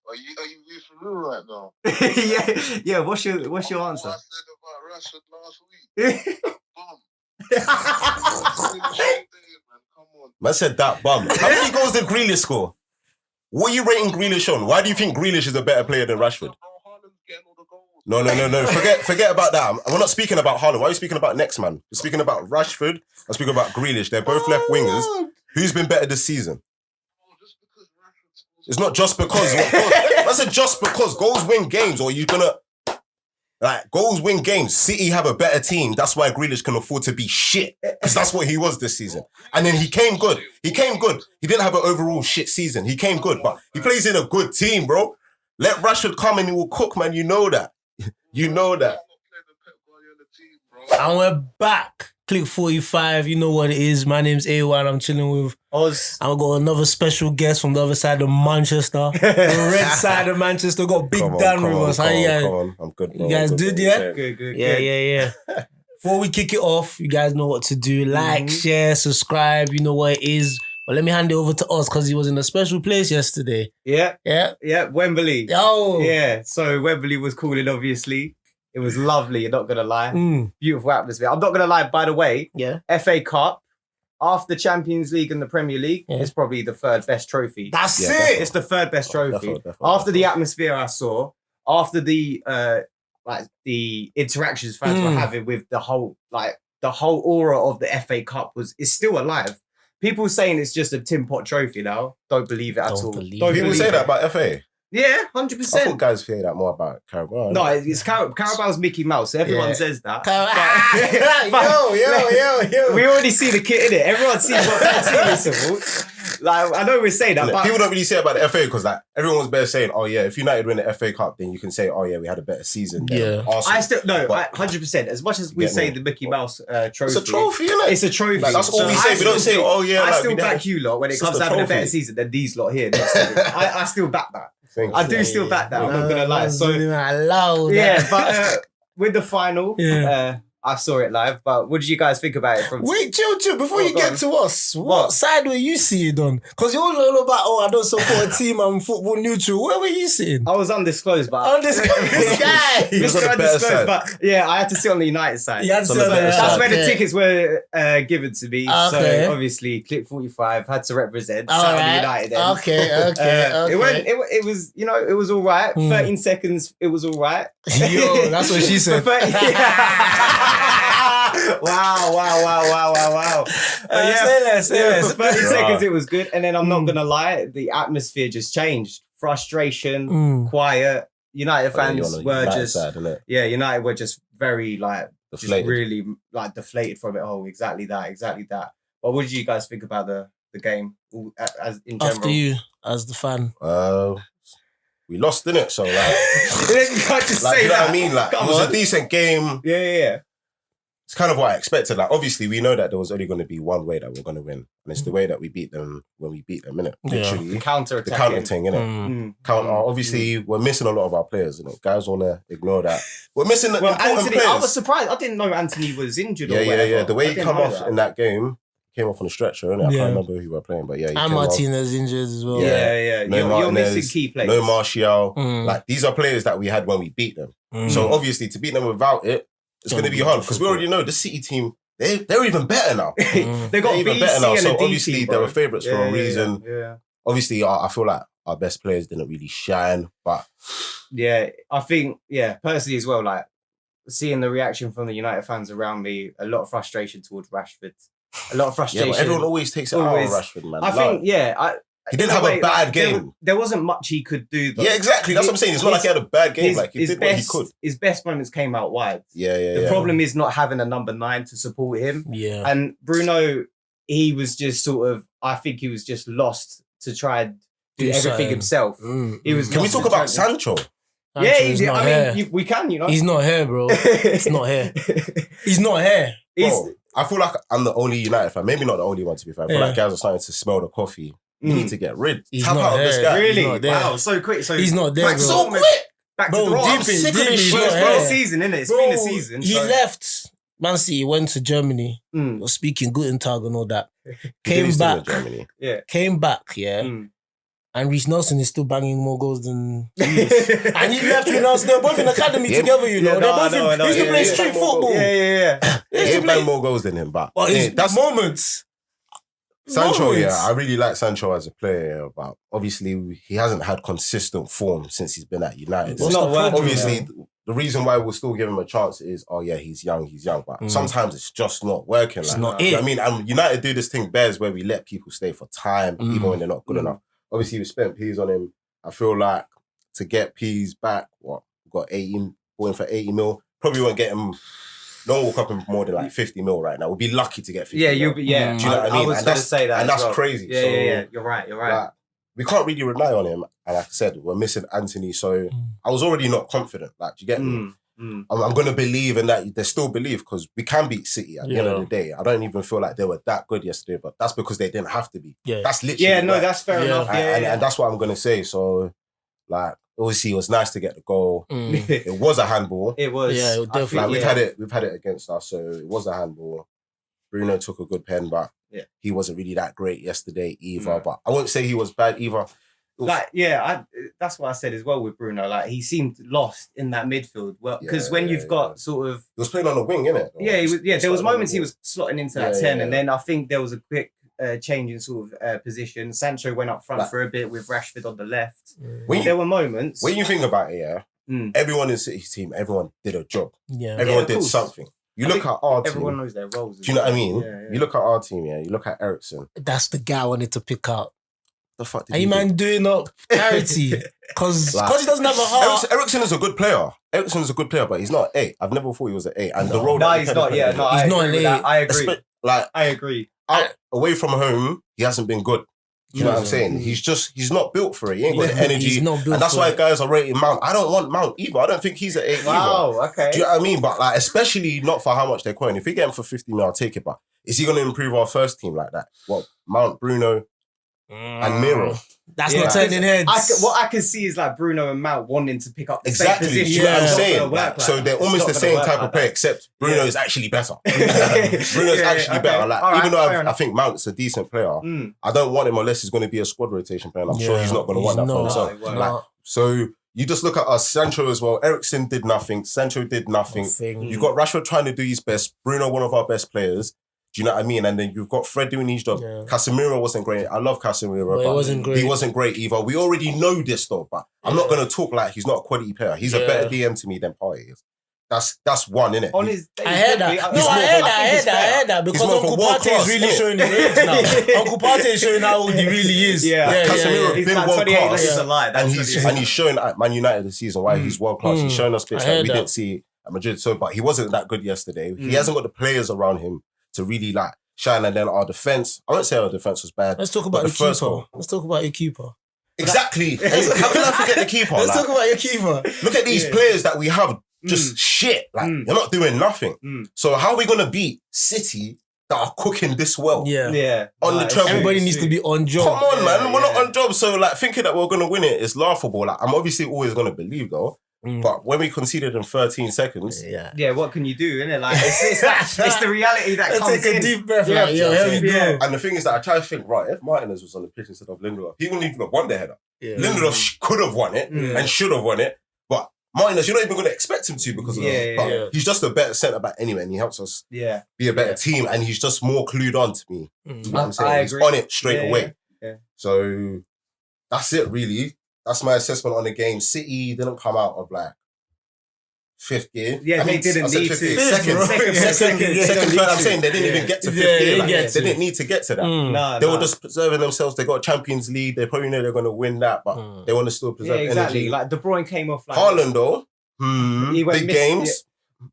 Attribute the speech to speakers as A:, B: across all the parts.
A: Are you being for real right now?
B: yeah. What's your answer?
A: What I said about Rashford last week. Come on.
C: Man said that bum. How many goals did Grealish score? What are you rating Grealish on? Why do you think Grealish is a better player than Rashford? No. Forget about that. We're not speaking about Haaland. Why are you speaking about next man? We're speaking about Rashford. I'm speaking about Grealish. They're both left wingers. Who's been better this season? It's not just because. I said just because. Goals win games, or you're gonna goals win games. City have a better team. That's why Grealish can afford to be shit, because that's what he was this season. And then he came good. He didn't have an overall shit season. He came good, but he plays in a good team, bro. Let Rashford come and he will cook, man. You know that. You know that.
D: And we're back. Clique 45, you know what it is. My name's A1. I'm chilling with
B: Oz.
D: I've got another special guest from the other side of Manchester. The red side of Manchester. Got Big Dan with us. How you guys?
C: Come on. I'm good, bro.
D: You guys good, yeah?
B: Good.
D: Yeah. Before we kick it off, you guys know what to do. Like, share, subscribe. You know what it is. But let me hand it over to Oz because he was in a special place yesterday.
B: Yeah. Wembley.
D: Oh.
B: Yeah. So Wembley was calling, obviously. It was lovely, you're not going to lie. Beautiful atmosphere. I'm not going to lie, by the way, FA Cup, after Champions League and the Premier League, it's probably the third best trophy.
D: That's it.
B: Definitely. It's the third best trophy. Definitely. After the atmosphere I saw, after the interactions fans were having with the whole aura of the FA Cup is still alive. People saying it's just a tin pot trophy now. Don't believe it at all.
C: People say that about FA.
B: Yeah, 100%.
C: I thought guys say that more about Carabao.
B: No, it's Carabao's Mickey Mouse. So everyone says that.
C: Yo.
B: We already see the kit in it. Everyone sees what that team is. Like, I know we're saying that, but
C: people don't really say it about the FA because everyone was better saying, oh yeah, if United win the FA Cup, then you can say, oh yeah, we had a better season.
D: Yeah,
C: Arsenal.
B: 100%. As much as we say the Mickey Mouse trophy,
C: it's a trophy, isn't it?
B: It's a trophy.
C: That's all we say. We don't say, oh yeah.
B: I still back you lot when it comes to having a better season than these lot here. I still back that. I do still back that. I'm not gonna lie. So but with the final, I saw it live. But what did you guys think about it?
D: Wait, chill. Before you get to us, what side were you seeing on? Because you're all about, I don't support a team. I'm football neutral. Where were you sitting?
B: I was undisclosed, but
D: undisclosed guy.
C: Mr. Undisclosed,
B: but I had to sit on the United side.
D: That's where
B: the tickets were given to me. Okay. So obviously, Clique 45 had to represent Saturday United. Then.
D: Okay.
B: It was, it was all right. 13 seconds, it was all right.
D: Yo, that's what she said.
B: Wow.
D: Say less.
B: For 30 seconds it was good. And then I'm not going to lie, the atmosphere just changed. Frustration, quiet. United fans were just... United were just very deflated. Just really deflated from it. Oh, exactly that. But what did you guys think about the game as in general?
D: After you, as the fan.
C: We lost, didn't it? So
B: you can't just say
C: you know
B: that.
C: What I mean? It was a decent game.
B: Yeah.
C: It's kind of what I expected. Obviously, we know that there was only going to be one way that we're going to win. And it's the way that we beat them when we beat them, innit? Literally.
B: The counter
C: thing, innit? Obviously, we're missing a lot of our players, innit? Guys want to ignore that. We're missing the important
B: Anthony,
C: players.
B: I was surprised. I didn't know Anthony was injured or whatever.
C: Yeah. The way he came off in that game, came off on a stretcher, innit? I can't remember who we were playing, but
D: and Martinez injured as well.
B: Yeah. You're missing key players.
C: No Martial. These are players that we had when we beat them. So obviously, to beat them without it, it's going to be hard because we already know the City team, they're even better now.
B: They got
C: even
B: BC
C: better now.
B: and
C: So
B: a D
C: obviously,
B: team,
C: they were favourites for a reason.
B: Yeah.
C: Obviously, I feel like our best players didn't really shine, but...
B: Yeah, I think, personally as well, seeing the reaction from the United fans around me, a lot of frustration towards Rashford. A lot of frustration.
C: Yeah, but everyone always takes it out on Rashford, man.
B: I think,
C: he didn't have a bad game.
B: There wasn't much he could do, though.
C: Yeah, exactly. That's what I'm saying. It's not like he had a bad game. He did what he could.
B: His best moments came out wide.
C: Yeah.
B: The problem is not having a number 9 to support him.
D: Yeah.
B: And Bruno, he was just I think he was just lost to try and do everything himself. He was.
C: Can we talk about Sancho?
B: We can,
D: He's not here, bro. He's not here. He's not here.
C: Bro, I feel like I'm the only United fan. Maybe not the only one, to be fair. I feel like guys are starting to smell the coffee. We need to get rid.
D: Tap out of this guy.
B: Really? Wow, so quick. So
D: he's not there, bro.
C: So quick.
B: Back to the rock.
D: It's been
B: a season, innit? It's been a season.
D: He left Man City, went to Germany, was speaking Guten Tag and all that. Came back. And Reece Nelson is still banging more goals than he is. And he left Reece Nelson. They're both in the academy together, you know. They're both in, they used to play street football.
B: Yeah.
C: He ain't bang more goals than him, but
D: that's moments.
C: Sancho, I really like Sancho as a player, but obviously he hasn't had consistent form since he's been at United.
B: It's not working.
C: Obviously, the reason why we'll still give him a chance is, he's young, but sometimes it's just not working.
D: It's
C: like,
D: not
C: you
D: it.
C: know what I mean, United do this thing bears where we let people stay for time, even when they're not good enough. Obviously, we spent P's on him. I feel like to get P's back, we got 18, going for 80 mil. Probably won't get him. No one will come in for more than like 50 mil right now. We'll be lucky to get 50 mil.
B: You'll be, Do you
C: know what I mean?
B: I was going to say that.
C: And that's crazy.
B: Yeah. You're right.
C: Like, we can't really rely on him. And like I said, we're missing Anthony. So I was already not confident. Like, do you get me? I'm going to believe in that. They still believe because we can beat City at the end of the day. I don't even feel like they were that good yesterday, but that's because they didn't have to be.
D: Yeah.
C: That's literally
B: that's fair enough.
C: And that's what I'm going to say. So, like, obviously, it was nice to get the goal. It was a handball.
B: It was.
D: Yeah, it definitely.
C: Like, we've had it against us, so it was a handball. Bruno took a good pen, but he wasn't really that great yesterday either. But I won't say he was bad either.
B: That's what I said as well with Bruno. Like, he seemed lost in that midfield. Well, because when you've got sort of,
C: he was playing on the wing, innit?
B: Yeah, he was. Yeah, there was moments he was slotting into that 10, and then I think there was a quick change in sort of position. Sancho went up front for a bit with Rashford on the left. There were moments.
C: When you think about it, everyone in City's team, everyone did a job.
D: Yeah,
C: everyone did something. You look at our team.
B: Everyone knows their roles.
C: Do you know what I mean? You look at our team, you look at Eriksen.
D: That's the guy I wanted to pick out.
C: The fuck did
D: Are you man doing up charity? Because he doesn't have a heart.
C: Eriksen is a good player. Eriksen is a good player, but he's not an 8. I've never thought he was an 8. And the role
B: he's not. Yeah, no,
D: he's not an 8.
B: I agree.
C: I
B: agree.
C: Away from home, he hasn't been good. You know what I'm saying? He's not built for it. He ain't got the energy.
D: He's not built
C: and that's
D: for
C: why
D: it.
C: guys are rating Mount. I don't want Mount either. I don't think he's an 8
B: Wow,
C: either.
B: okay.
C: Do you know what I mean? But like, especially not for how much they're quoting. If we get him for 50 mil, I'll take it. But is he going to improve our first team like that? What, Mount, Bruno, and Miro?
D: That's not turning heads.
B: What I can see is like Bruno and Mount wanting to pick up the
C: Exactly.
B: same position.
C: You know what I'm saying?
B: Like,
C: so they're almost the same type of player, except Bruno is actually better. Bruno's actually better. Like, even though I think Mount's a decent player, I don't want him unless he's going to be a squad rotation player. And I'm sure he's not going to want that for himself. Like, so you just look at us, Sancho as well. Eriksen did nothing. Sancho did nothing. You've got Rashford trying to do his best. Bruno, one of our best players. Do you know what I mean? And then you've got Fred doing his job. Yeah. Casemiro wasn't great. I love Casemiro, but he wasn't great either. We already know this though, but I'm not going to talk like he's not a quality player. He's a better DM to me than Partey is. That's one, innit?
B: On his day,
D: I heard that. No, I heard that because Uncle Partey is really showing his age now. Uncle Partey is showing how old he really is.
C: Casemiro has been
B: like
C: world class.
B: He's alive.
C: And he's showing at Man United this season why he's world class. He's shown us bits that we didn't see at Madrid. So, but he wasn't that good yesterday. He hasn't got the players around him to really like shine. And then our defense, I won't say our defense was bad.
D: Let's talk about the keeper. Let's talk about your keeper.
C: Exactly. How can I forget the keeper?
D: Let's talk about your keeper.
C: Look at these players that we have. Just shit. Like, they're not doing nothing. So how are we going to beat City that are cooking this well?
B: Yeah.
C: On the treble.
D: Everybody needs to be on job.
C: Come on, man. We're not on job. So, like, thinking that we're going to win it is laughable. Like, I'm obviously always going to believe, though. But when we conceded in 13 seconds...
B: Yeah, what can you do, innit? Like, it's the reality that comes
D: take
B: in.
D: a deep breath.
C: And the thing is that I try to think, right, if Martinez was on the pitch instead of Lindelof, he wouldn't even have won the header. Lindelof could have won it and should have won it. But Martinez, you're not even going to expect him to because of that. But he's just a better centre-back anyway, and he helps us be a better team, and he's just more clued on to me. You know what I'm saying? He's on it straight away. So that's it, really. That's my assessment on the game. City didn't come out of like fifth gear.
B: Yeah, they didn't need to.
C: Second. I'm saying they didn't even get to fifth gear. They didn't need to get to that. They were just preserving themselves. They got a Champions League. They probably know they're going to win that, but they want to still preserve energy.
B: Like De Bruyne came off. Like
C: Haaland though, big games.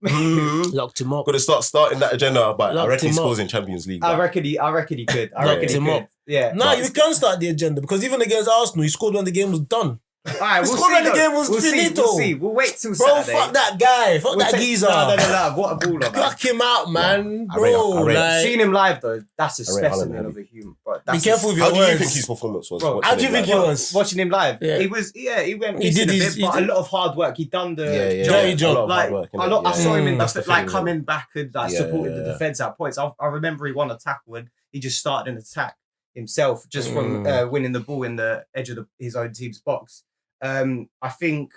D: Locked him up.
C: Got to starting that agenda, but I reckon he scores in Champions League.
B: I reckon he could.
D: Locked him up.
B: Yeah.
D: No, you can start the agenda because even against Arsenal, he scored when the game was done.
B: All right,
D: we'll see. The game was finito.
B: We'll see. We'll wait till
D: Bro,
B: Saturday.
D: fuck that guy. Fuck that geezer.
B: No. What a baller, man.
D: Pluck him out, man. Bro, like...
B: Seeing him live, though, that's a specimen of a human.
D: Be careful with your words.
C: How do you think his performance was?
D: Bro, how do you think he was?
B: Watching him live. He was, he went missing a bit, but a lot of hard work. He done the
D: job.
B: Like, I saw him in like coming back and like supporting the defence at points. I remember he won a tackle and he just started an attack. himself just from winning the ball in the edge of his own team's box. I think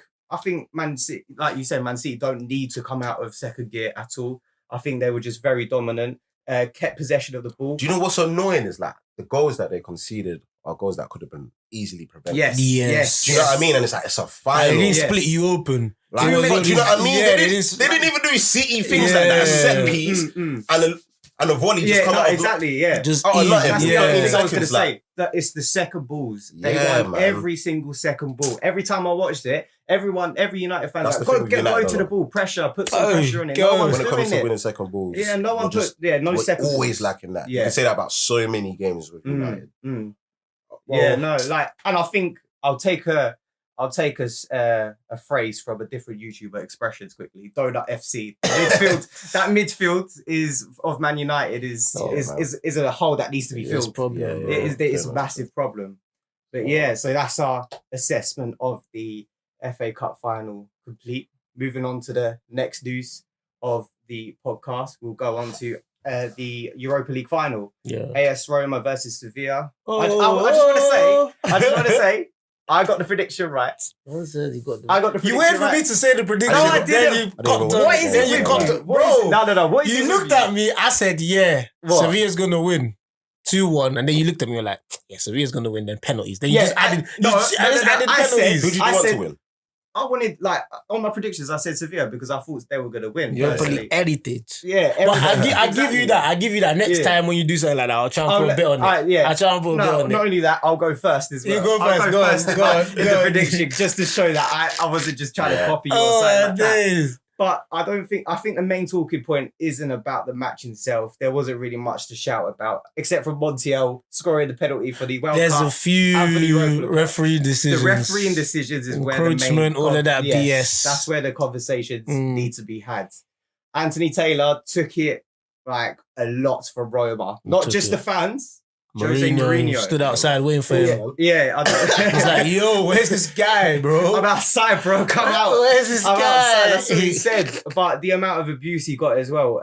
B: Man City, like you said, Man City don't need to come out of second gear at all. I think they were just very dominant, kept possession of the ball.
C: Do you know what's annoying is like the goals that they conceded are goals that could have been easily prevented.
B: Yes.
C: Do you know what I mean? And it's like, it's a final.
D: They didn't split you open.
C: Like, do you know what I mean?
D: Yeah,
C: they didn't even do City things like that. A set piece and a volley just come out.
B: Exactly, yeah.
D: Just
B: that's
D: easy.
B: the thing I was
C: seconds,
B: going to say. That it's the second balls. They won every single second ball. Every time I watched it, every United fan was like, go to the ball, pressure, put some pressure on it. No one's
C: when it comes
B: doing
C: to winning second balls.
B: Yeah, no one no second balls.
C: Always lacking that. You can say that about so many games with United.
B: And I think I'll take a phrase from a different YouTuber, Expressions, quickly. Donut FC. That midfield is of Man United is a hole that needs to be filled. It's a massive problem. But so that's our assessment of the FA Cup final complete. Moving on to the next news of the podcast, we'll go on to the Europa League final. AS Roma versus Sevilla. I just want to say, I got the prediction right.
D: I got the
B: prediction.
D: You waited for me to say the prediction.
B: No, I didn't.
D: What is it? Bro.
B: No. What is
D: you looked at me. I said, Sevilla's gonna win 2-1, and then you looked at me. You're like, Sevilla's gonna win. Then penalties. Then you just added. Added penalties.
C: Who did you want to win?
B: I wanted, on my predictions, I said Sevilla because I thought they were going to win.
D: Europa League heritage.
B: Yeah.
D: But I give you that. I give you that. Next time when you do something like that, I'll try and put a bit on it. I'll try and put a bit on it.
B: Not only that, I'll go first as well.
D: You go first. Go on.
B: In the prediction, just to show that I wasn't just trying to copy you or something like that. But I think the main talking point isn't about the match itself. There wasn't really much to shout about, except for Montiel scoring the penalty for the World Cup.
D: There's a few referee decisions.
B: The refereeing decisions is where the
D: encroachment, all of that BS.
B: That's where the conversations need to be had. Anthony Taylor took it like a lot from Roma. Not just the fans. Mourinho
D: stood outside waiting for him.
B: Yeah.
D: He's like, yo, where's this guy, bro?
B: I'm outside, bro. Come out.
D: Where's this guy?
B: Outside. That's what he said. But the amount of abuse he got as well.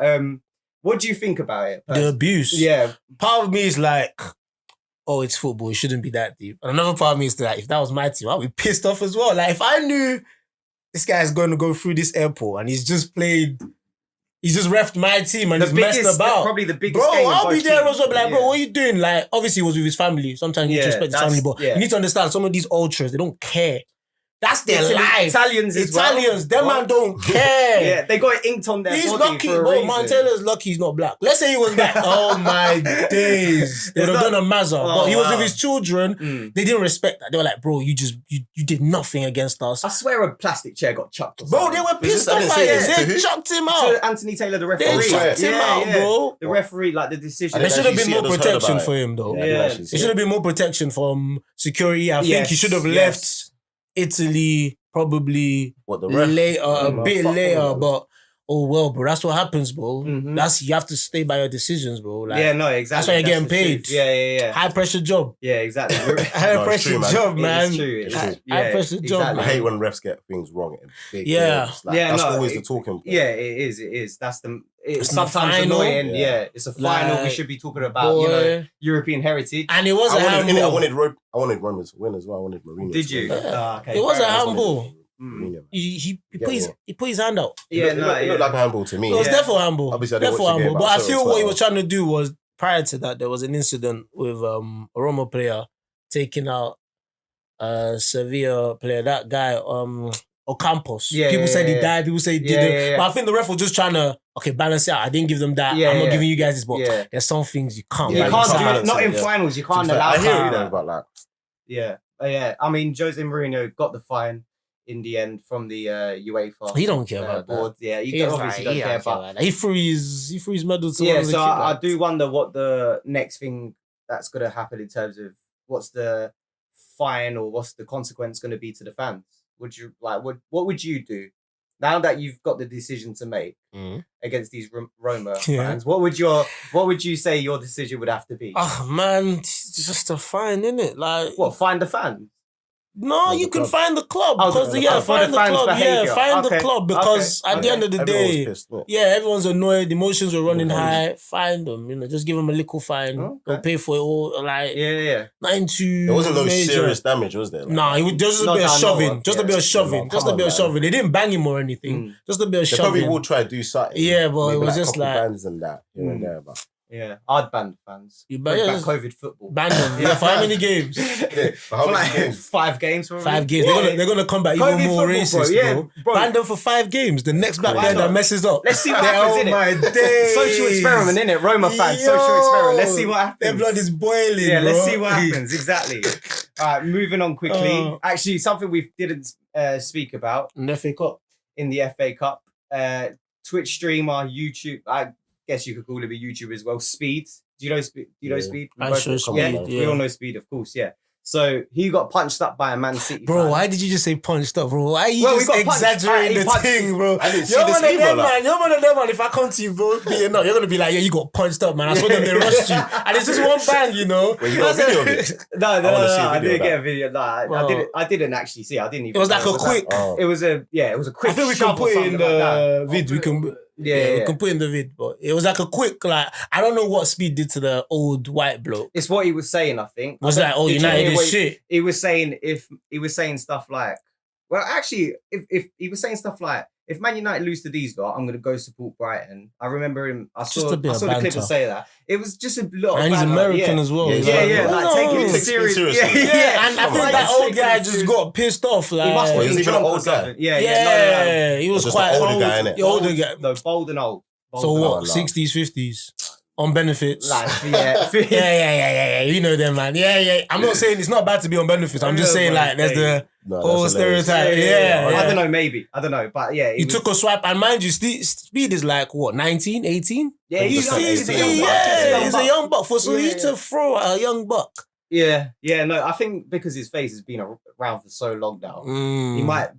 B: What do you think about it?
D: The abuse?
B: Yeah.
D: Part of me is like, it's football. It shouldn't be that deep. And another part of me is like, if that was my team, I'd be pissed off as well. Like, if I knew this guy's going to go through this airport and he's just reffed my team and he's messed about.
B: Probably the biggest
D: bro,
B: game
D: I'll be there
B: teams.
D: as well. Like, bro, what are you doing? Like, obviously he was with his family. Sometimes you need to respect his family, but you need to understand some of these ultras, they don't care. That's their life.
B: Italians,
D: them man don't care.
B: Yeah, they got it inked on their
D: He's
B: body
D: lucky,
B: for a
D: bro.
B: reason.
D: Man Taylor's lucky he's not black. Let's say he was black. Oh my days. They would have done a mazza. But he was with his children. They didn't respect that. They were like, bro, you did nothing against us.
B: I swear a plastic chair got chucked.
D: Bro, they were pissed off at him. They chucked him out.
B: So Anthony Taylor, the referee.
D: They chucked him out, bro.
B: The referee, like the decision.
D: There should have been more protection for him, though.
B: Yeah.
D: There should have been more protection from security. I think he should have left Italy probably later, a bit later, but bro, that's what happens, bro. You have to stay by your decisions, bro. Like,
B: exactly.
D: That's why you're getting paid.
B: Yeah.
D: High pressure job.
B: Yeah, exactly.
D: High pressure job, man.
B: It's true.
D: High pressure job, man.
C: I hate when refs get things wrong. That's always the talking point.
B: Yeah, it is. It's sometimes annoying. Yeah, it's a final. We should be talking about, European heritage.
D: And it was a handball.
C: I wanted Roman to win as well. I wanted Mourinho.
B: Did you?
D: Okay. It was a handball. He put his hand out.
C: It looked like a handball to me.
D: It was definitely handball.
C: Obviously, I didn't watch the game,
D: but I feel what he was trying to do was, prior to that, there was an incident with a Roma player taking out a Sevilla player. That guy, Ocampos. People said he died. People say he didn't. But I think the ref was just trying to balance it out. I didn't give them that. I'm not giving you guys this, but there's some things you can't.
B: You can't do it. Not in finals. You can't allow.
C: I hear you though about that.
B: Yeah. I mean, Jose Mourinho got the fine in the end from the UEFA.
D: He don't care about
B: board.
D: that.
B: Yeah, he obviously don't care about that.
D: He threw his medal to
B: one of the so I do wonder what the next thing that's going to happen in terms of what's the fine or what's the consequence going to be to the fans. Would you what would you do now that you've got the decision to make against these Roma fans? What would you say your decision would have to be?
D: Oh man, it's just a fine, innit? Like
B: what? Fine the fans?
D: No, you can find the club.
B: Oh,
D: Because, find the club. Yeah, find the club. Because at the end of the day, everyone's annoyed. Emotions were running high. Find them, just give them a little fine. They'll pay for it all. Like, nothing too
C: There wasn't no
D: major.
C: serious damage, was there?
D: Nah, it was just a bit of shoving. Just a bit of shoving. Just a bit of shoving. They didn't bang him or anything. Just a bit of
C: They
D: shoving.
C: probably will try to do something.
D: Yeah, but
C: Maybe
D: it was
C: like
D: just
C: couple
D: like...
C: bands and that here and there, but
B: Yeah, I'd ban fans.
D: You
B: Bring
D: ban
B: back COVID football.
D: Ban them. Yeah, for how many games?
C: for how many games?
B: 5 games. Probably.
D: 5 games.
B: Yeah.
D: They're gonna come back
B: COVID
D: even more
B: football,
D: racist,
B: bro.
D: Ban them for 5 games. The next black player that messes up.
B: Let's see what happens, innit?
D: my days.
B: Social experiment, innit? Roma fans, social experiment. Let's see what happens.
D: Their blood is boiling,
B: Yeah,
D: bro.
B: let's see what happens. Exactly. All right, moving on quickly. Actually, something we didn't speak about
D: In the FA Cup.
B: in the FA Cup. Twitch streamer, YouTube. I guess you could call him a YouTuber as well. Speed. Do you know Speed? Speed?
D: I sure Speed,
B: Yeah,
D: yeah.
B: we all know Speed, of course. Yeah. So he got punched up by a Man City
D: Bro,
B: fan.
D: why did you just say punched up, bro? Why are you
B: Well,
D: just
B: we got punched.
D: exaggerating
B: He
D: the
B: punched.
D: thing, bro?
C: I didn't see
D: You're
C: this
D: one of
C: either,
D: them,
C: like.
D: man. You're one of them, man. If I come to you, bro, you're gonna be like, yeah, you got punched up, man. I saw them, they rushed you. And it's just one bang,
C: Wait, you got a video of it?
B: No,
C: I wanna see a
B: I
C: video
B: didn't
C: of
B: get
C: that.
B: a video. No,
D: Bro.
B: I didn't actually see. I didn't even.
D: It was
B: know
D: like a quick...
B: It was a quick.
D: I think we can
B: shove or
D: put it in
B: something like that.
D: the vid. We can...
B: Yeah,
D: we can put it in the vid. But it was like a quick, like... I don't know what Speed did to the old white bloke.
B: It's what he was saying. I think
D: Was like, oh,
B: Did you
D: United
B: hear
D: is
B: what
D: shit.
B: He was saying he was saying stuff like, well, actually, if he was saying stuff like, if Man United lose to these lot, I'm gonna go support Brighton. I remember him. I saw
D: Just a bit of
B: the clip
D: banter.
B: and say that. It was just a lot.
D: And
B: of
D: he's
B: banter,
D: American
B: yeah.
D: as well.
B: Yeah,
D: Like,
B: like taking it
C: Takes me
B: seriously.
C: seriously.
D: Yeah, and I
C: Come
D: think
C: on,
D: that
C: man.
D: old guy just got pissed off. Like,
B: He must
C: Well,
B: be
C: he's even
B: drunk
C: an
B: or
C: old guy.
B: something. Yeah,
D: yeah, he was
C: Just
D: quite
C: an older
D: old.
C: guy, innit?
D: The older guy.
B: No, bold and old.
D: So
B: Bold and
D: what?
B: old.
D: 60s, 50s? On benefits?
B: Like, yeah.
D: Yeah. You know them, man. Yeah. I'm not saying it's not bad to be on benefits. I'm just saying, like, there's the whole stereotype. Yeah.
B: I don't know, maybe. I don't know. But yeah.
D: He took a swipe, and mind you, Speed is like, what, 19, 18?
B: Yeah, he's
C: He's
B: a
C: a
B: young
C: young
B: buck.
C: buck.
D: He's a young buck. For
B: Yeah.
D: you to throw at a young buck.
B: Yeah, no, I think because his face has been around for so long now,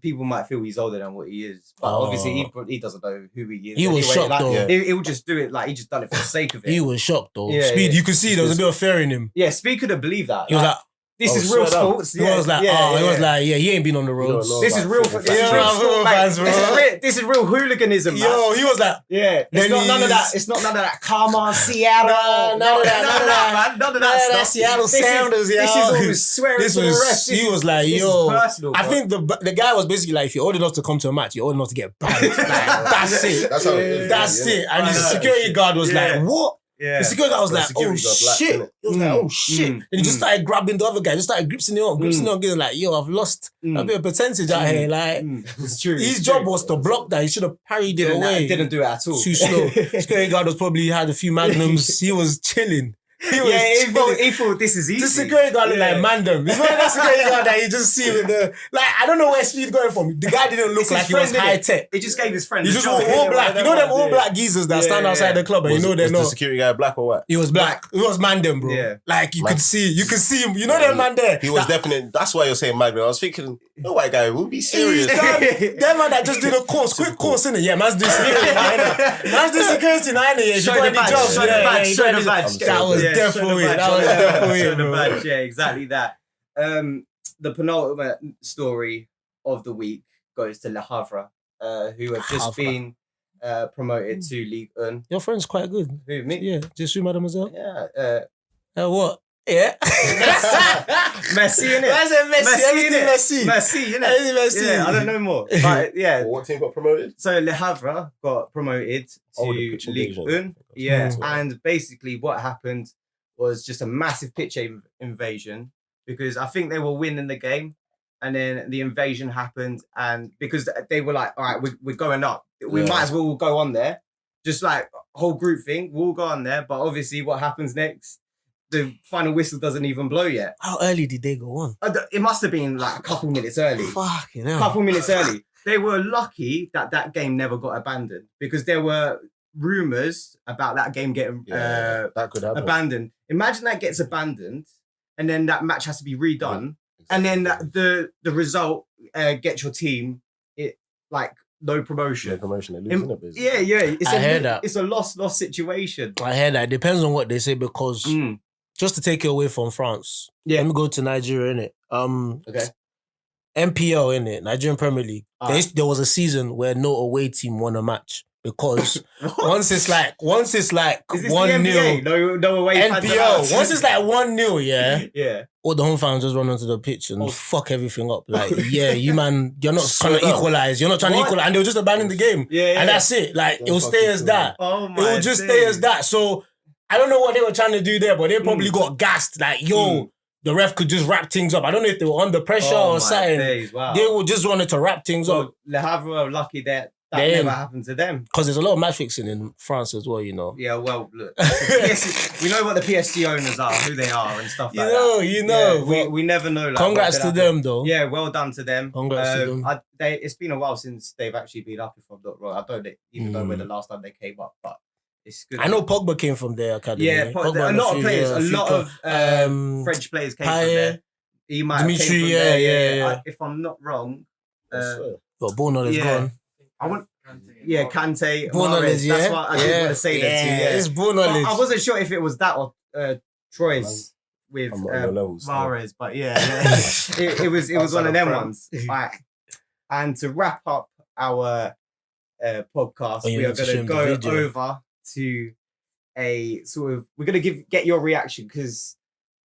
B: people might feel he's older than what he is, but obviously he doesn't know who he is.
D: He was shocked,
B: like,
D: though.
B: He will just do it like he just done it for the sake of it.
D: He was shocked, though.
B: Yeah,
D: Speed,
B: yeah.
D: you could see there was a bit of fear in him.
B: Yeah, Speed couldn't believe that.
D: He was like,
B: this is
C: swear
B: real
C: down.
B: sports.
D: he was like, yeah, he ain't been on the roads.
C: No,
B: This
C: like,
B: is real.
C: football
B: This is
C: fans.
B: real
D: Yeah,
B: sport,
D: fans,
B: mate.
D: bro.
B: This is real hooliganism, man.
D: Yo, he was like,
B: Yeah, it's
D: Then
B: not none of
D: he's-
B: that. It's not none of that. Come on, Seattle.
D: None of that,
B: man. None of that stuff.
D: Seattle
B: This is-
D: Sounders,
B: This is
D: yo.
B: all swearing
D: This
B: to the
D: was,
B: rest.
D: he was like,
B: this
D: yo.
B: is personal,
D: I
B: bro.
D: think the guy was basically like, if you're old enough to come to a match, you're old enough to get banned. Like, that's it.
C: That's how it is.
D: That's
C: yeah.
D: it. And
B: I
D: the
B: know.
D: security guard was
B: Yeah.
D: like, what?
B: Yeah.
D: The security guard was
C: The
D: like,
C: security guard black,
D: shit.
C: innit?
D: He was like, oh shit.
B: Mm.
D: And he just started grabbing the other guy, just started gripping it on, getting like, yo, I've lost a bit of percentage out here. Like,
B: It's true.
D: his
B: it's
D: job
B: true.
D: was to block that. He should have parried it away.
B: Didn't do it at all.
D: Too slow. Security guard was probably had a few magnums. He was chilling. He was
B: he thought this is easy.
D: The security guard looked like Mandem. He's one of the security guard that you just see with the... Like, I don't know where Speed going from. The guy didn't look
B: It's
D: like
B: his
D: he was
B: friend, innit?
D: high tech.
B: He just gave his friend.
D: He
B: the
D: just
B: job.
D: wore all black. You know them all black geezers that stand outside the club and you know they're
C: Was the
D: not...
C: security guy black or what?
D: He was black. He was Mandem, bro.
B: Yeah.
D: Like, you could see him. You know that man there?
C: He was definitely. That's why you're saying Magna. I was thinking, no white guy will be serious.
D: That man that just did a course, quick course, innit? Yeah, man's doing security now, innit? Man's doing security now, innit? Yeah, if you
B: Show
D: got
B: the
D: any
B: badge,
D: jobs,
B: show the badge,
D: you
B: show
D: got
B: the
D: any-
B: badge.
D: That was
B: Yeah,
D: death
B: show
D: for
B: the
D: it.
B: badge,
D: That was
B: show the
D: death
B: badge,
D: for
B: show
D: it,
B: the
D: bro.
B: badge. Yeah, exactly that. The penultimate story of the week goes to Le Havre, who have just been promoted to Ligue 1.
D: Your friend's quite good.
B: Who, me?
D: Yeah, just suis, mademoiselle.
B: Yeah.
D: What? Yeah.
B: Messi, innit?
D: I said Messi. Everything
B: innit?
D: Messi.
B: Messi, innit?
D: Everything Messi.
B: Yeah, I don't know more. But yeah.
C: What team got promoted?
B: So Le Havre got promoted to
C: the pitch
B: Ligue
C: invasion.
B: 1. Yeah,
C: Mm.
B: and basically what happened was just a massive pitch invasion because I think they were winning the game and then the invasion happened and because they were like, all right, we're going up. We might as well go on there. Just like whole group thing, we'll go on there. But obviously what happens next, the final whistle doesn't even blow yet.
D: How early did they go on?
B: It must have been like a couple minutes early.
D: Fucking hell.
B: Couple minutes early. They were lucky that game never got abandoned because there were rumors about that game getting
C: that could happen.
B: abandoned. Imagine that gets abandoned and then that match has to be redone and then the result gets your team no promotion.
C: No promotion. They're losing it, basically.
B: Yeah.
D: I heard that.
B: It's a lost situation.
D: I heard that. It depends on what they say because just to take it away from France, let me go to Nigeria, innit?
B: Okay.
D: NPL, innit? Nigerian Premier League. There was a season where no away team won a match. Because once it's like 1-0.
B: No away fans
D: NPL. Once it's like 1-0,
B: yeah.
D: All the home fans just run onto the pitch and fuck everything up. Like, you man, you're not trying to equalize. You're not trying to equalize. And they'll just abandon the game.
B: Yeah.
D: And that's it. Like, it'll stay as that.
B: Oh my
D: It will just stay as that. So, I don't know what they were trying to do there, but they probably got gassed. Like, the ref could just wrap things up. I don't know if they were under pressure or something.
B: Wow.
D: They would just wanted to wrap things up.
B: Le Havre are lucky that never happened to them.
D: Because there's a lot of match fixing in France as well, you know.
B: Yeah, well, look. We know what the PSG owners are, who they are and stuff like that.
D: You know.
B: Yeah, we never know. Like,
D: congrats to them, though.
B: Yeah, well done to them.
D: Congrats to them.
B: It's been a while since they've actually been up, if I'm not wrong. I don't even know when the last time they came up, but it's good.
D: I know Pogba came from their academy.
B: Yeah,
D: Pogba
B: a lot of players, a lot of French players came from there. He might have came from there. Yeah. If I'm not wrong.
D: But ball knowledge gone.
B: I want... Yeah, Kante,
D: ball knowledge,
B: That's what I didn't want to say that to you. Yeah,
D: it's ball knowledge.
B: I wasn't sure if it was that or Troyes with Mahrez, but it was one of them ones. Like, and to wrap up our podcast, we are going to go over to a sort of... We're going to get your reaction because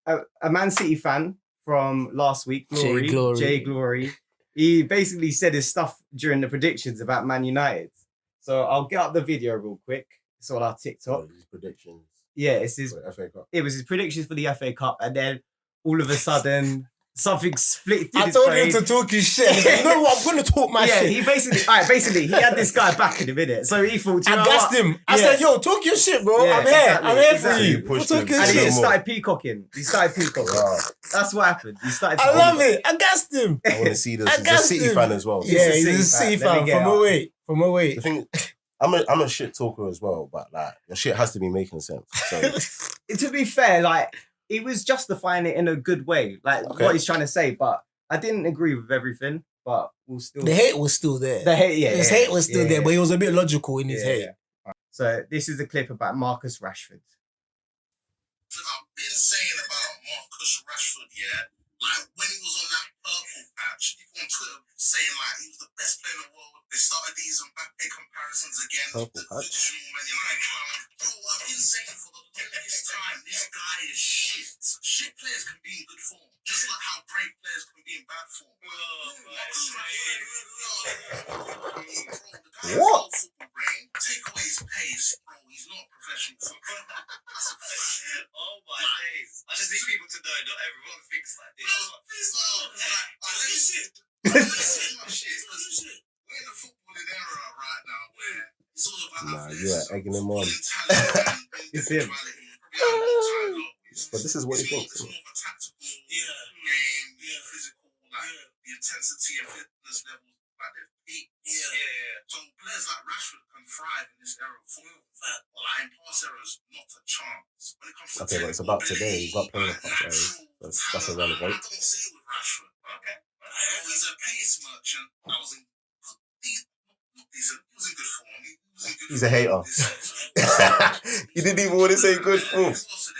B: a Man City fan from last week, Jay Glory, he basically said his stuff during the predictions about Man United. So I'll get up the video real quick. It's on our TikTok.
C: His predictions.
B: Yeah, it's his
C: FA Cup.
B: It was his predictions for the FA Cup, and then all of a sudden something split.
D: I told him to talk his shit. You know what? I'm gonna talk my shit.
B: Yeah, basically he had this guy back in a minute. So he thought,
D: I gassed him. I said, "Yo, talk your shit, bro.
B: Yeah,
D: I'm here for you."
B: And he started peacocking. Wow. That's what happened. He started.
D: I love it. I gassed him.
C: I want to see this. He's a City fan as well.
D: Yeah, he's a City fan from away.
C: The thing, I'm a shit talker as well, but like your shit has to be making sense. So
B: to be fair, like he was justifying it in a good way, like what he's trying to say. But I didn't agree with everything. But we'll still.
D: The hate was still there.
B: His
D: hate was still there, but he was a bit logical in his hate.
B: Yeah. So this is a clip about Marcus Rashford.
A: I've been saying about Marcus Rashford, like when he was on that purple patch, people on Twitter saying like he was the best player in the world. They started these Mbappe comparisons again. The traditional Man United clown. Bro, I've been saying for the longest time, this guy is shit. Shit players can be in good form, just like how great players can be in bad form. Marcus Rashford, bro, the guy has no football brain. Take away his pace, bro. He's not a professional footballer. That's a fact. Oh my days. I just need people to know not everyone thinks like this. No, please no. Let me shit. We're in a footballing era right now where it's all about
C: egging him on.
B: It's him.
C: But this is what he thinks.
A: It's more of a tactical game, physical, like the intensity and fitness levels, like they've peaked. So players like Rashford can thrive in this era of football. Well, like in past eras, not a chance. When it comes to
C: but it's about today. He's not playing in past eras. That's irrelevant.
A: I don't see it with Rashford. Okay. He's a pace merchant. He was in good form.
C: He's a hater. He didn't even want to say good form.
A: What else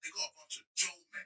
A: they got a bunch of Joe men.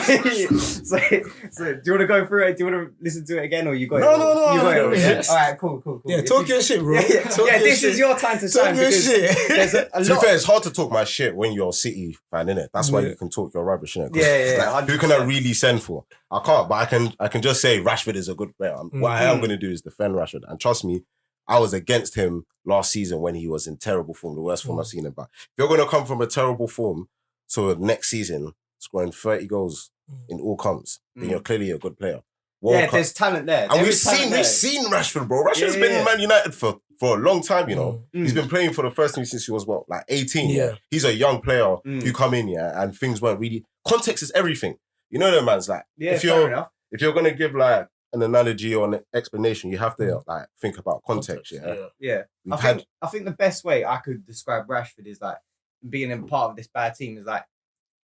B: so do you want to go through it? Do you want to listen to it again, or you got it?
C: No.
B: You got it already? Yeah? All right, cool.
D: Yeah, talk your shit, bro.
B: This is your time to shine.
D: Talk your shit.
C: To be fair, it's hard to talk my shit when you're a City fan, innit? That's why you can talk your rubbish, innit?
B: Yeah.
C: Who can I really send for? I can't, but I can just say Rashford is a good player. What I am going to do is defend Rashford. And trust me, I was against him last season when he was in terrible form, the worst form I've seen him. But if you're going to come from a terrible form to next season, scoring 30 goals in all comps, then you're clearly a good player.
B: There's talent there.
C: And we've seen Rashford, bro. Rashford's been in Man United for a long time, you know. He's been playing for the first team since he was, 18?
D: Yeah.
C: He's a young player who come in, and things weren't really... Context is everything. You know, man's like... if you're going to give, like, an analogy or an explanation, you have to, like, think about context,
B: Yeah. I think the best way I could describe Rashford is, like, being a part of this bad team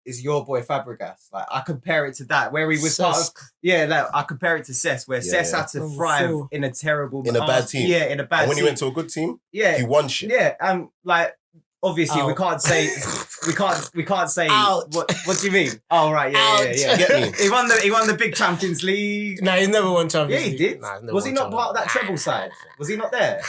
B: is your boy Fabregas. Like, I compare it to that, where he was part of... Yeah, like, I compare it to Cesc, where Cesc had to thrive in a terrible...
C: In a bad team.
B: Yeah, in a bad team.
C: And when he went to a good team,
B: he
C: won shit.
B: Yeah, and, like, obviously we can't say
D: Out.
B: what do you mean? Oh right, yeah.
C: Get me?
B: He won the big Champions League.
D: Nah, he's never won
B: Yeah,
D: Champions
B: he
D: League.
B: did.
D: Nah, he's never
B: Was he
D: won
B: not
D: Champions
B: part of that
D: League.
B: treble side? Was he not there?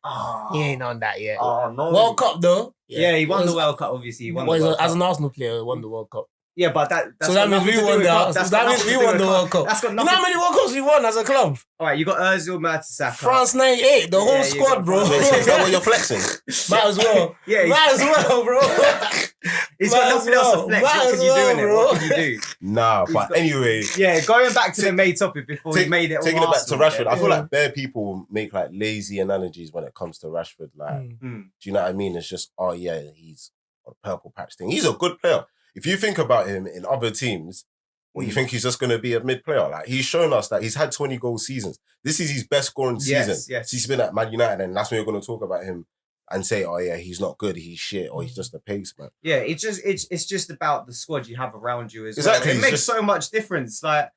B: Oh,
D: He ain't on that yet.
B: oh no.
D: World Cup though.
B: Yeah, he won the World Cup. Obviously, he won the
D: Well,
B: World
D: as
B: Cup.
D: an Arsenal player, he won the World Cup.
B: Yeah, but that's
D: So that
B: got
D: means
B: nothing
D: we
B: to do
D: won
B: with
D: the.
B: cup. That's got
D: That means
B: nothing
D: we
B: to do
D: won
B: with
D: the
B: cup.
D: World Cup.
B: That's got
D: You know
B: nothing.
D: how many World Cups we won as a club?
B: All right, you got Özil, Mertesacker.
D: France 98, the whole
B: Yeah, you
D: squad,
B: got
D: bro.
B: France.
C: Is that what you're flexing?
D: Might as well.
B: Yeah,
D: Might as well, bro.
B: he's
D: Might
B: got
D: as
B: nothing else to
D: well.
B: flex.
D: Might
B: What
D: as
B: can you do
D: well,
B: in it?
D: bro.
B: What can you do?
C: Nah, but
B: got-
C: anyway,
B: Yeah, going back to the main topic before he made it all
C: taking it back to
B: Arsenal,
C: Rashford,
B: yeah.
C: I feel like bare people make like lazy analogies when it comes to Rashford. Like,
B: Mm.
C: do you know what I mean? It's just, oh yeah, he's a purple patch thing. He's a good player. If you think about him in other teams, well, you think he's just going to be a mid player. Like, he's shown us that he's had 20 goal seasons. This is his best scoring season.
B: Yes.
C: He's been at Man United, and that's when you're going to talk about him and say, oh yeah, he's not good, he's shit, or he's just a pace man.
B: Yeah, it's just about the squad you have around you as
C: Exactly,
B: well. It
C: it's
B: makes
C: just-
B: so much difference. Like,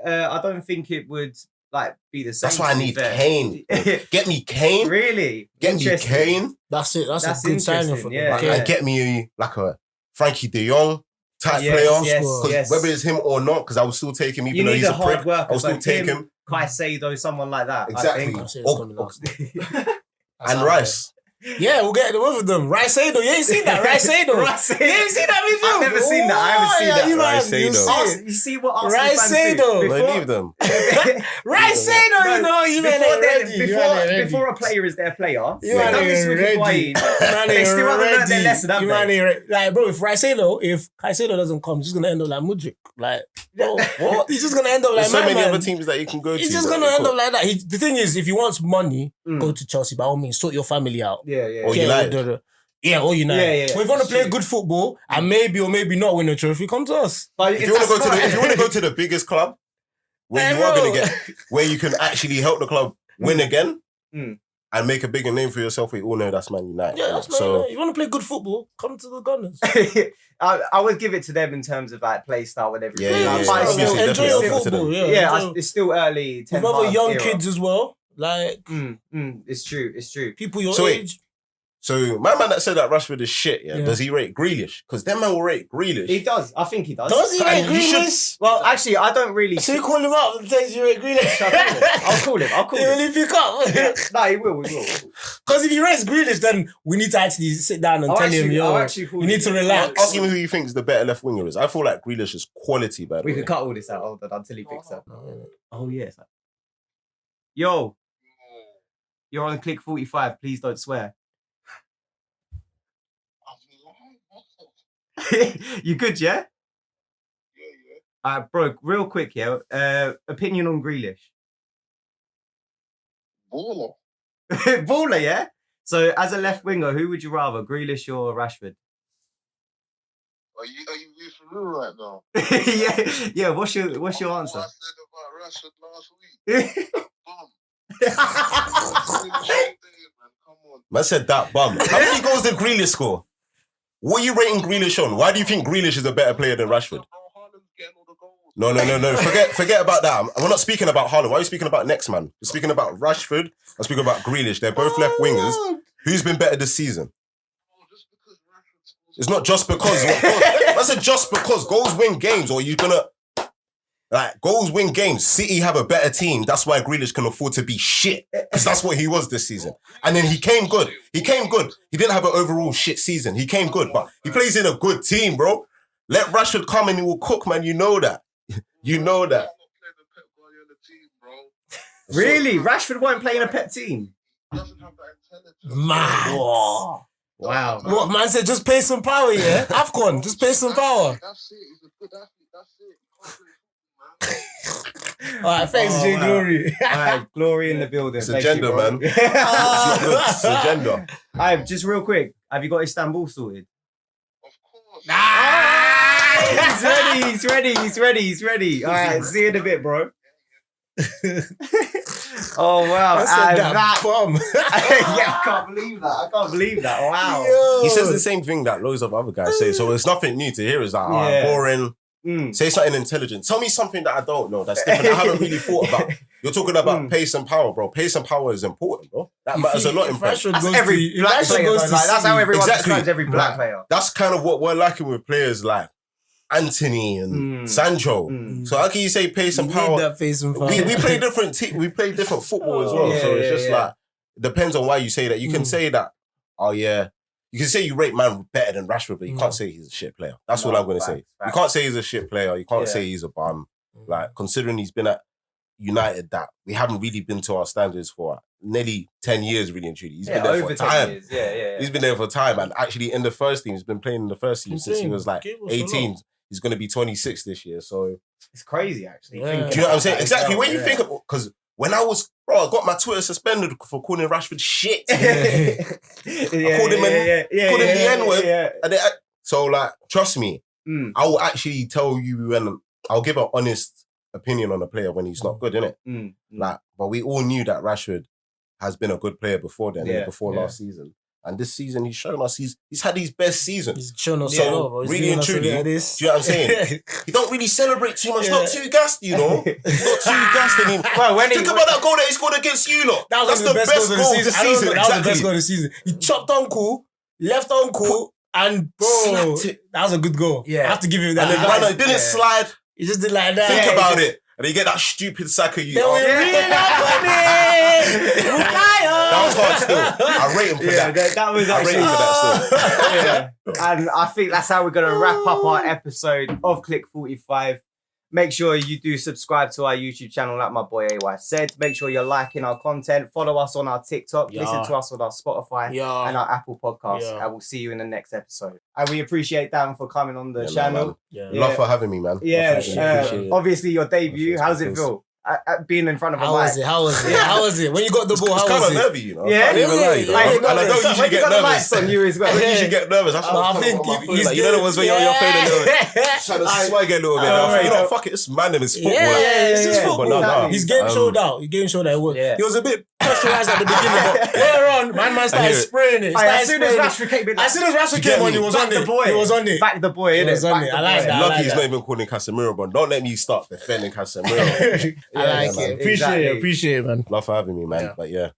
B: I don't think it would like be the same.
C: That's why I
B: to be
C: need
B: fair.
C: Kane. Get me Kane.
B: Really?
C: Get me
B: Interesting.
C: Kane.
D: That's it. That's
B: That's
D: a good signing
B: interesting,
D: for
B: yeah,
D: them.
C: Like, and get me like a Frankie De Jong type
B: Yes,
C: player.
B: yes,
C: 'Cause
B: yes.
C: whether it's him or not, because I will still take him, even
B: You
C: though
B: need
C: he's
B: a
C: a
B: hard
C: prick.
B: worker.
C: I'll still
B: like
C: take
B: him,
C: him.
B: Caicedo, someone like that.
C: Exactly.
B: I
D: That's it,
C: Or-
D: coming out.
B: think.
D: That's
C: And
D: out
C: Rice.
D: Yeah, we'll get both of them. Rice-Ado. You ain't seen that. Rice-Ado.
B: Rice-Ado.
D: You ain't seen that video?
B: I've never seen that. I haven't seen that.
D: You
C: Rice-Ado.
B: You see what Arsenal fans do?
D: Rice-Ado.
C: No, leave them.
D: Rice-Ado, you know, you man ain't ready.
B: Before a player is their player,
D: You
B: they've
D: man
B: done this
D: ain't
B: with
D: ready.
B: Higuain. They still haven't learned their lesson, have
D: You
B: they?
D: man ain't ready. Like, bro, if Rice-Ado, if Caicedo doesn't come, he's just gonna end up like Mudryk. Like, bro,
C: What?
D: he's just gonna end up like
C: There's so
D: my
C: many
D: man.
C: other teams that you can go to.
D: He's just
C: that
D: gonna
C: you
D: end
C: could-
D: up like that. The thing is, if he wants money,
B: Mm.
D: go to Chelsea. By all means, sort your family out.
B: Yeah, yeah.
C: Or
D: Get
C: United.
D: rid of the- Yeah, or United.
B: Yeah.
D: But if you want to play
B: Shit.
D: good football and maybe or maybe not win a trophy, come to us.
B: But
C: If you want to go to the biggest club, where
D: Hey,
C: you are
D: bro.
C: going to get, where you can actually help the club win again,
B: Mm.
C: and make a bigger name for yourself, we all know that's Man United.
D: Yeah, that's
C: so.
D: so. You want to play good football? Come to the Gunners.
B: I would give it to them in terms of like play style and everything.
C: Yeah,
B: But it's
C: obviously,
B: still,
D: enjoy
C: definitely
D: your
C: give it to
D: football.
C: them.
D: Yeah, enjoy-
B: it's still early.
D: with
B: 10
D: other
B: half
D: young
B: era.
D: kids as well, like
B: It's true. It's true.
D: people your
C: So wait,
D: age.
C: So my man that said that Rashford is shit, yeah.
D: Yeah.
C: Does he rate Grealish? Because them man will rate Grealish.
B: He does. I think he does.
D: Does he rate
C: And you should-
D: Grealish?
B: Well, actually, I don't really.
D: So you call him up and says you rate Grealish.
B: I'll call him. I'll call
D: He
B: him.
D: will pick up.
B: No, he will. He will.
D: Because if he rates Grealish, then we need to actually sit down and
B: I'll
D: tell him,
B: actually
D: yo,
B: call
D: you need to
B: him.
D: relax.
C: Ask him who you think is the better left winger is. I feel like Grealish is quality, by the
B: We
C: way.
B: could cut all this out. Hold on, until he picks up. Oh yes. Yo, you're on Clique 45. Please don't swear. You good, yeah? Bro, real quick, yeah. Opinion on Grealish.
A: Baller.
B: Baller, yeah? So, as a left winger, who would you rather, Grealish or Rashford?
A: Are you being for real right now?
B: yeah. What's your answer?
A: What I said about Rashford last week. Bum. Come on.
C: Man said that bum. How many goals did Grealish score? What are you rating Grealish on? Why do you think Grealish is a better player than Rashford?
A: Haaland's getting all the goals.
C: No. Forget about that. We're not speaking about Haaland. Why are you speaking about next man? We're speaking about Rashford. I'm speaking about Grealish. They're both left wingers. Who's been better this season?
A: Oh, just because Rashford scores.
C: It's not just because. I said just because goals win games, or you're gonna like goals win games. City have a better team. That's why Grealish can afford to be shit, because that's what he was this season. And then he came good. He didn't have an overall shit season. He came good, but he plays in a good team, bro. Let Rashford come and he will cook, man. You know that. You know that.
A: I'm not playing the Pep Guardiola team, bro.
B: Really? Rashford won't play in a pet team?
A: He doesn't have that intelligence.
D: Man.
B: Wow.
D: What man said? Just pay some power, yeah. Afcon, just pay some power.
A: That's it. He's a good athlete. That's it. He can't play football, man.
D: All right, thanks,
B: Oh,
D: Jay
B: wow.
D: Glory.
B: All right, glory in the building.
C: It's a
B: Thank
C: gender,
B: you, bro.
C: man. It's a gender.
B: All right, just real quick. Have you got Istanbul sorted?
A: Of course.
B: He's ready. All right, see you in a bit, bro. Oh, wow.
D: I said
B: And
D: that bum.
B: yeah, I can't believe that. Wow.
D: Yo.
C: He says the same thing that loads of other guys say, so it's nothing new to hear. It's like,
B: Yeah.
C: boring.
B: Mm.
C: Say something intelligent. Tell me something that I don't know that's different. I haven't really thought about. You're talking about pace and power, bro. Pace and power is important, bro. That matters a lot in Prem.
B: That's every black player. That's how everyone describes every black player.
C: That's kind of what we're lacking with players like Anthony and Sancho. So how can you say pace and power?
D: That pace and power.
C: We play different we play different football as well. So it's just like, it depends on why you say that. You can say that, oh yeah, you can say you rate man better than Rashford, but you can't say he's a shit player. That's what I'm going to say. You can't say he's a shit player. You can't say he's a bum. Like, considering he's been at United, that we haven't really been to our standards for nearly 10 years, really and truly. He's been there for time. He's been there for time. And actually in the first team, he's been playing in the first team since he was like 18. He's going to be 26 this year. So
B: it's crazy, actually.
C: Do you know what I'm saying? Exactly. When you think about, because when I got my Twitter suspended for calling Rashford shit. I called him the N-word. So, like, trust me, I will actually tell you and I'll give an honest opinion on a player when he's not good, innit? Like, but we all knew that Rashford has been a good player before then, before last season. And this season, he's shown us he's had his best season.
D: He's shown us
C: really and truly, do you know what I'm saying? He don't really celebrate too much. Not too gassed, you know. He's not too gassed anymore. Well, think about that goal that he scored against you lot.
D: That's the best goal of the season. That was the best goal of the season. He chopped uncle, left uncle, and slapped it. That was a good goal. Yeah, I have to give him that.
C: And then he didn't slide.
D: He just did like that.
C: Think about it. And then you get that stupid Saka you.
D: They were really
C: that was hard still. I rate him for that.
B: That was actually... I rate him for that still. And I think that's how we're going to wrap up our episode of Clique 45. Make sure you do subscribe to our YouTube channel, like my boy AY said. Make sure you're liking our content. Follow us on our TikTok. Listen to us on our Spotify and our Apple Podcasts. And we'll see you in the next episode. And we appreciate Dan for coming on the channel.
C: Love for having me, man.
B: Obviously, your debut. How does it feel? Being in front of a mic.
D: How was it? When you got the ball,
C: how was it? It's kind of nervy, you know. Yeah. And I don't usually get nervous.
B: On you as well.
C: I don't usually get nervous. I think you know the ones when you're feeling a little bit. Trying to swag a little bit. You know, fuck it. It's man in his football.
D: It's just football. His game showed out. He was a bit pressurized at the beginning, but later on, man started spraying it.
B: As soon as Rashford came on,
D: he was on it. He was on it.
B: Back the boy, innit?
D: I like that.
C: Lucky he's not even calling Casemiro, but don't let me start defending Casemiro.
D: I like it. Appreciate it, man.
C: Love for having me, man. But yeah.